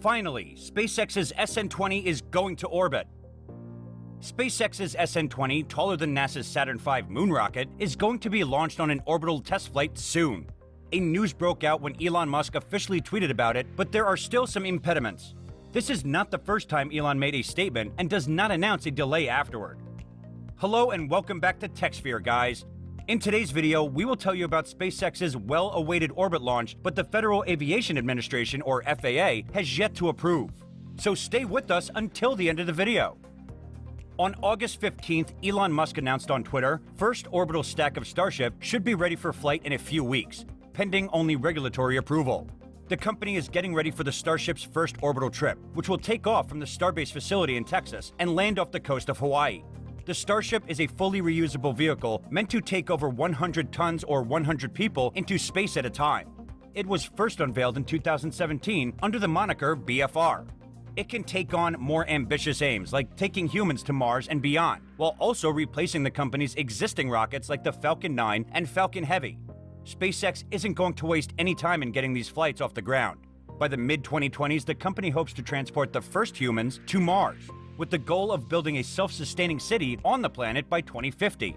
Finally, SpaceX's SN20 is going to orbit. SpaceX's SN20, taller than NASA's Saturn V moon rocket, is going to be launched on an orbital test flight soon. A news broke out when Elon Musk officially tweeted about it, but there are still some impediments. This is not the first time Elon made a statement and does not announce a delay afterward. Hello and welcome back to TechSphere, guys. In today's video, we will tell you about SpaceX's well-awaited orbit launch, but the Federal Aviation Administration, or FAA, has yet to approve. So stay with us until the end of the video. On August 15th, Elon Musk announced on Twitter, first orbital stack of Starship should be ready for flight in a few weeks, pending only regulatory approval. The company is getting ready for the Starship's first orbital trip, which will take off from the Starbase facility in Texas and land off the coast of Hawaii. The Starship is a fully reusable vehicle meant to take over 100 tons or 100 people into space at a time. It was first unveiled in 2017 under the moniker BFR. It can take on more ambitious aims like taking humans to Mars and beyond, while also replacing the company's existing rockets like the Falcon 9 and Falcon Heavy. SpaceX isn't going to waste any time in getting these flights off the ground. By the mid-2020s, the company hopes to transport the first humans to Mars, with the goal of building a self-sustaining city on the planet by 2050.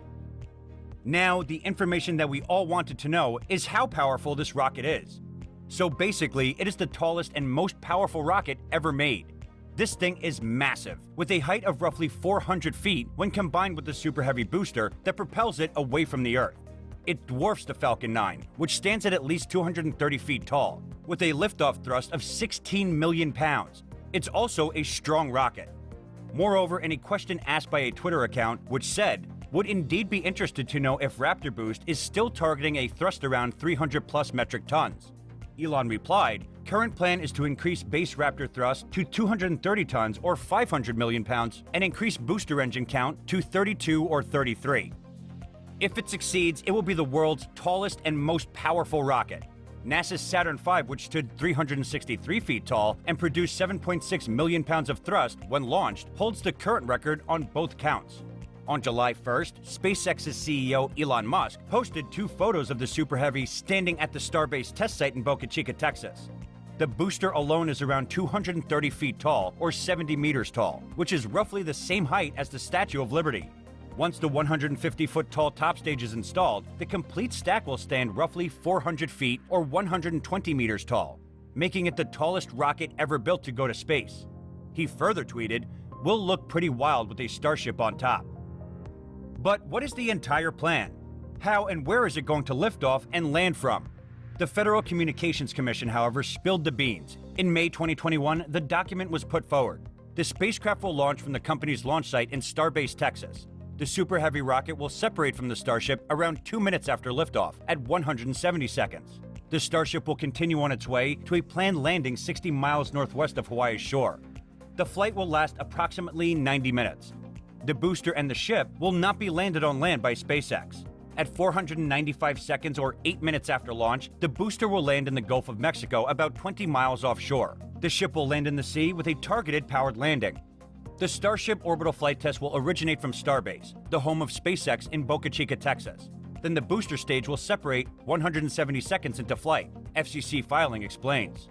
Now, the information that we all wanted to know is how powerful this rocket is. So basically, it is the tallest and most powerful rocket ever made. This thing is massive, with a height of roughly 400 feet when combined with the Super Heavy booster that propels it away from the Earth. It dwarfs the Falcon 9, which stands at least 230 feet tall, with a liftoff thrust of 16 million pounds. It's also a strong rocket. Moreover, in a question asked by a Twitter account, which said, would indeed be interested to know if Raptor Boost is still targeting a thrust around 300 plus metric tons. Elon replied, current plan is to increase base Raptor thrust to 230 tons or 500 million pounds and increase booster engine count to 32 or 33. If it succeeds, it will be the world's tallest and most powerful rocket. NASA's Saturn V, which stood 363 feet tall and produced 7.6 million pounds of thrust when launched, holds the current record on both counts. On July 1st, SpaceX's CEO Elon Musk posted 2 photos of the Super Heavy standing at the Starbase test site in Boca Chica, Texas. The booster alone is around 230 feet tall, or 70 meters tall, which is roughly the same height as the Statue of Liberty. Once the 150-foot tall top stage is installed, the complete stack will stand roughly 400 feet or 120 meters tall, making it the tallest rocket ever built to go to space. He further tweeted, "We'll look pretty wild with a Starship on top." But what is the entire plan? How and where is it going to lift off and land from? The Federal Communications Commission, however, spilled the beans. In May 2021, the document was put forward. The spacecraft will launch from the company's launch site in Starbase, Texas. The Super Heavy rocket will separate from the Starship around 2 minutes after liftoff at 170 seconds. The Starship will continue on its way to a planned landing 60 miles northwest of Hawaii's shore. The flight will last approximately 90 minutes. The booster and the ship will not be landed on land by SpaceX. At 495 seconds or 8 minutes after launch, the booster will land in the Gulf of Mexico about 20 miles offshore. The ship will land in the sea with a targeted powered landing. The Starship orbital flight test will originate from Starbase, the home of SpaceX in Boca Chica, Texas. Then the booster stage will separate 170 seconds into flight, FCC filing explains.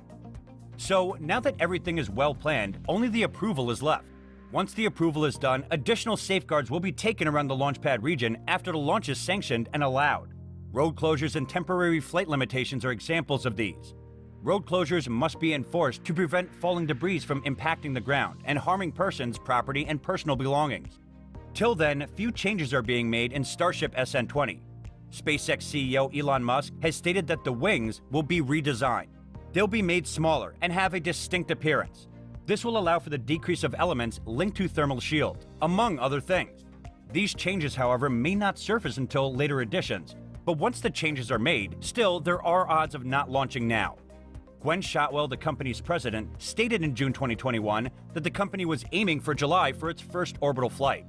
So now that everything is well planned, only the approval is left. Once the approval is done, additional safeguards will be taken around the launch pad region after the launch is sanctioned and allowed. Road closures and temporary flight limitations are examples of these. Road closures must be enforced to prevent falling debris from impacting the ground and harming persons, property, and personal belongings. Till then, few changes are being made in Starship SN20. SpaceX CEO Elon Musk has stated that the wings will be redesigned. They'll be made smaller and have a distinct appearance. This will allow for the decrease of elements linked to thermal shield, among other things. These changes, however, may not surface until later editions, but once the changes are made, still there are odds of not launching now. Gwen Shotwell, the company's president, stated in June 2021 that the company was aiming for July for its first orbital flight.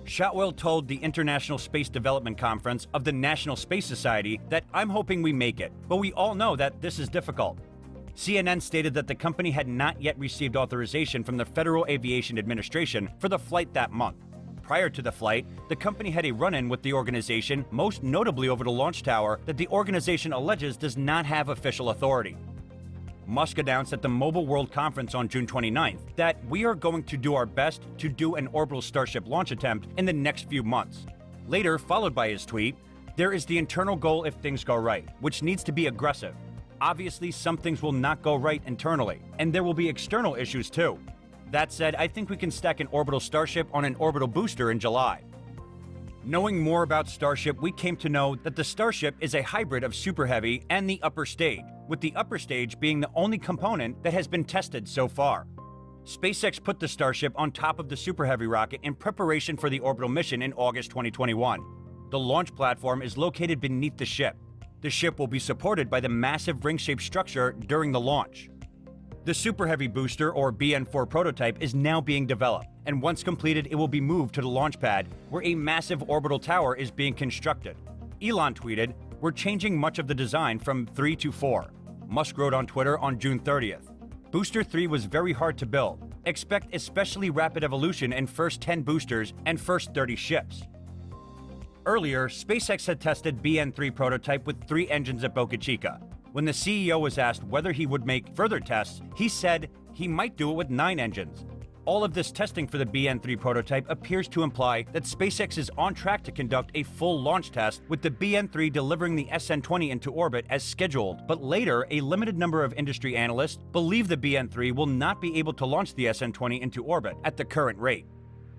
Shotwell told the International Space Development Conference of the National Space Society that, "I'm hoping we make it, but we all know that this is difficult." CNN stated that the company had not yet received authorization from the Federal Aviation Administration for the flight that month. Prior to the flight, the company had a run-in with the organization, most notably over the launch tower that the organization alleges does not have official authority. Musk announced at the Mobile World Conference on June 29th that we are going to do our best to do an orbital Starship launch attempt in the next few months. Later, followed by his tweet, there is the internal goal if things go right, which needs to be aggressive. Obviously, some things will not go right internally, and there will be external issues too. That said, I think we can stack an orbital Starship on an orbital booster in July. Knowing more about Starship, we came to know that the Starship is a hybrid of Super Heavy and the upper stage, with the upper stage being the only component that has been tested so far. SpaceX put the Starship on top of the Super Heavy rocket in preparation for the orbital mission in August 2021. The launch platform is located beneath the ship. The ship will be supported by the massive ring-shaped structure during the launch. The Super Heavy booster, or BN4 prototype, is now being developed, and once completed, it will be moved to the launch pad, where a massive orbital tower is being constructed. Elon tweeted, "We're changing much of the design from 3 to 4. Musk wrote on Twitter on June 30th. Booster 3 was very hard to build. Expect especially rapid evolution in first 10 boosters and first 30 ships. Earlier, SpaceX had tested BN3 prototype with 3 engines at Boca Chica. When the CEO was asked whether he would make further tests, he said he might do it with 9 engines. All of this testing for the BN3 prototype appears to imply that SpaceX is on track to conduct a full launch test, with the BN3 delivering the SN20 into orbit as scheduled, but later, a limited number of industry analysts believe the BN3 will not be able to launch the SN20 into orbit at the current rate.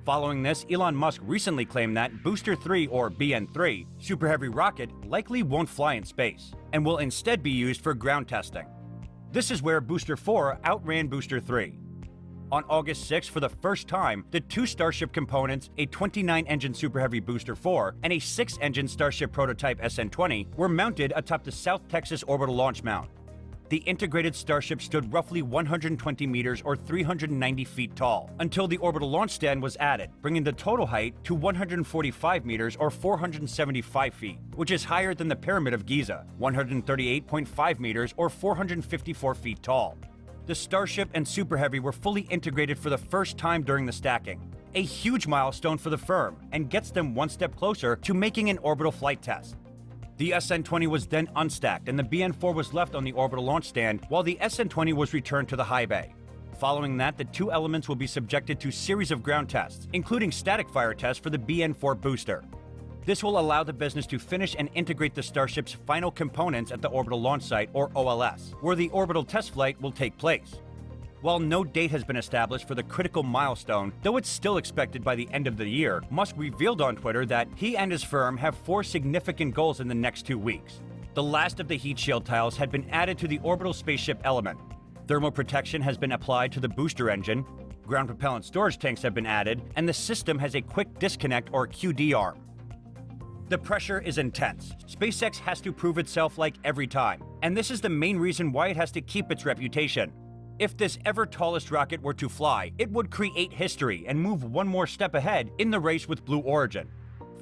Following this, Elon Musk recently claimed that Booster 3, or BN3, Super Heavy rocket likely won't fly in space, and will instead be used for ground testing. This is where Booster 4 outran Booster 3. On August 6, for the first time, the 2 Starship components, a 29-engine Super Heavy Booster 4 and a 6-engine Starship prototype SN20, were mounted atop the South Texas Orbital Launch Mount. The integrated Starship stood roughly 120 meters or 390 feet tall, until the orbital launch stand was added, bringing the total height to 145 meters or 475 feet, which is higher than the Pyramid of Giza, 138.5 meters or 454 feet tall. The Starship and Super Heavy were fully integrated for the first time during the stacking, a huge milestone for the firm, and gets them one step closer to making an orbital flight test. The SN20 was then unstacked, and the BN4 was left on the orbital launch stand, while the SN20 was returned to the high bay. Following that, the 2 elements will be subjected to a series of ground tests, including static fire tests for the BN4 booster. This will allow the business to finish and integrate the Starship's final components at the Orbital Launch Site, or OLS, where the orbital test flight will take place. While no date has been established for the critical milestone, though it's still expected by the end of the year, Musk revealed on Twitter that he and his firm have 4 significant goals in the next 2 weeks. The last of the heat shield tiles had been added to the orbital spaceship element. Thermal protection has been applied to the booster engine, ground propellant storage tanks have been added, and the system has a quick disconnect or QD arm. The pressure is intense. SpaceX has to prove itself like every time, and this is the main reason why it has to keep its reputation. If this ever-tallest rocket were to fly, it would create history and move one more step ahead in the race with Blue Origin.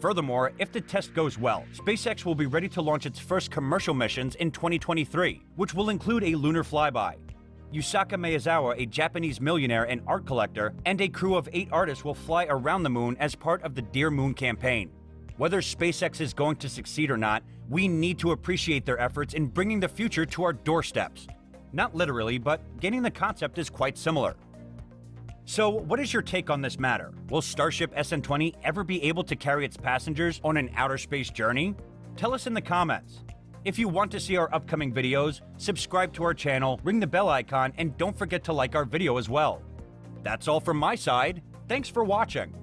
Furthermore, if the test goes well, SpaceX will be ready to launch its first commercial missions in 2023, which will include a lunar flyby. Yusaka Maezawa, a Japanese millionaire and art collector, and a crew of 8 artists will fly around the moon as part of the Dear Moon campaign. Whether SpaceX is going to succeed or not, we need to appreciate their efforts in bringing the future to our doorsteps. Not literally, but getting the concept is quite similar. So, what is your take on this matter? Will Starship SN20 ever be able to carry its passengers on an outer space journey? Tell us in the comments. If you want to see our upcoming videos, subscribe to our channel, ring the bell icon, and don't forget to like our video as well. That's all from my side. Thanks for watching.